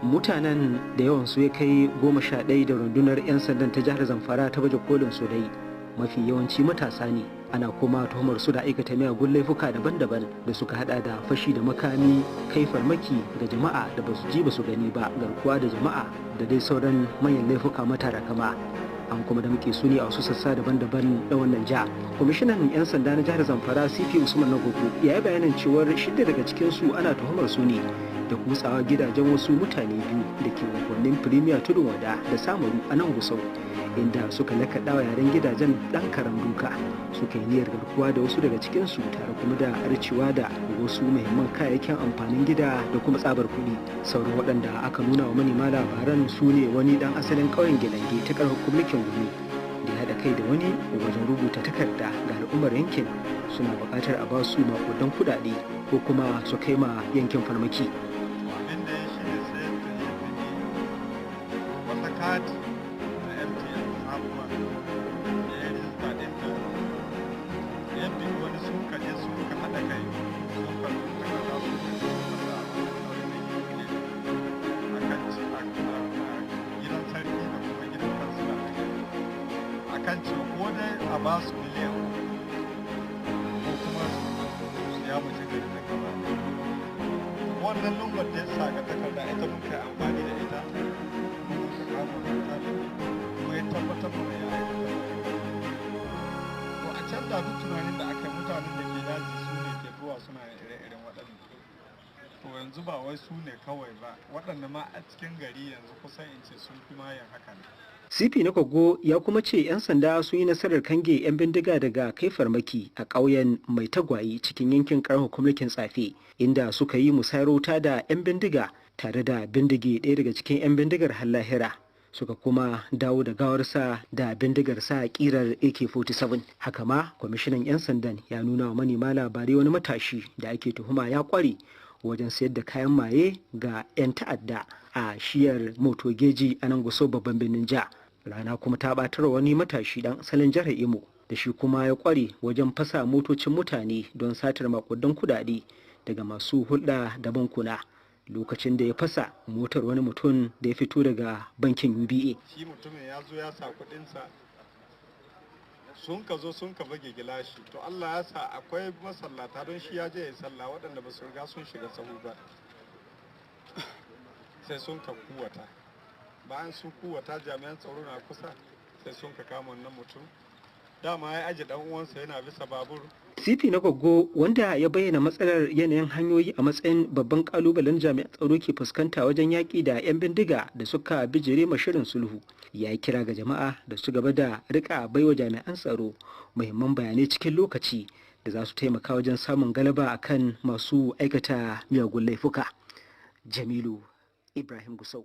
mutanen da yawan su ya kai 11 da rundunar 'yan sandan ta jihar Zamfara ta Bajekolin su dai mafi yawanci matasa ne, ana kuma tuhumar su da aikata miyagun laifuka daban-daban da suka hada da fashi da makami, kai farmaki ga jama'a da basu ji basu gani ba, garkuwa da jama'a da dai sauran manyan laifuka matara kama. An kuma da muke suni a wasu sassa daban-daban da wannan jiha. Kwamishinan 'yan sanda na jihar Zamfara CP Usman Nagogo ya yi bayanin cewar 6 daga cikin su ana tuhumar su ne da kutsawa gidajen wasu mutane biyu da ke unguwannin Premier Tudun Wada da Samaru a nan Gusau, inda suka lakaɗa wa yaren gidajen ɗan karam duka, suka yi niyyar garkuwa da wasu daga cikin su tare kuma da arcewa da wasu muhimman kayayyakin amfanin gida da kuma tsabar kuɗi. Sauran waɗanda aka nuna wa manema labaran su ne wani ɗan asalin ƙauyen Gilange ta ƙaramar mulkin Gumi da ya haɗa kai da wani wajen rubuta takarda ga al'ummar yankin suna buƙatar a ba su maƙudan kuɗaɗe ko kuma su kai ma yankin farmaki. kan ce ko dai a ba su miliyan ko kuma su ya mace gari da gaba. Wannan lumbar da ya sa ga takarda ita muka yi amfani da ita muka kama mata da kuma ya tabbatar da ya aikata. To a can da duk tunanin da aka yi mutanen da ke daji su ne ke zuwa suna ire-iren waɗanda. To yanzu ba wai su ne kawai ba, waɗanda ma a cikin gari yanzu kusan in ce sun fi mayan haka ne. CP na Kogo ya kuma ce 'yan sanda sun yi nasarar kange 'yan bindiga daga kai farmaki a ƙauyen Mai Tagwaye cikin yankin ƙaramar mulkin Tsafe, inda suka yi musayar wuta da 'yan bindiga tare da bindige ɗaya daga cikin 'yan bindigar har lahira. Suka kuma dawo da gawarsa da bindigar sa ƙirar AK-47. Haka ma kwamishinan 'yan sandan ya nuna wa manema labarai wani matashi da ake tuhuma ya ƙware wajen sayar da kayan maye ga 'yan ta'adda a shiyar motogeji a nan Gusau babban birnin jiha. Rana kuma ta ɓatar wani matashi dan asalin jihar Imo da shi kuma ya ƙware wajen fasa motocin mutane don satar makudan kudade daga masu hulɗa da bankuna, lokacin da ya fasa motar wani mutum da ya fito daga bankin UBA. Shi mutumin ya zo ya sa kuɗinsa sun ka zo sun ka bage gilashi, to Allah ya sa akwai masallata don shi ya je ya sallah waɗanda ba su riga sun shiga sahu ba, sai sun ka kuwata. Bayan sun kuwata jami'an tsaro na kusa sai sun ka kama wannan mutum, dama ya aje dan uwansa yana bisa babur. CP na Kogo, wanda ya bayyana matsalar yanayin hanyoyi a matsayin babban kalubalen jami'an tsaro ke fuskanta wajen yaƙi da 'yan bindiga da suka bijire ma shirin sulhu, ya yi kira ga jama'a da su gaba da rika baiwa jami'an tsaro muhimman bayanai cikin lokaci da za su taimaka wajen samun galaba akan masu aikata miyagun laifuka. Jamilu Ibrahim Gusau.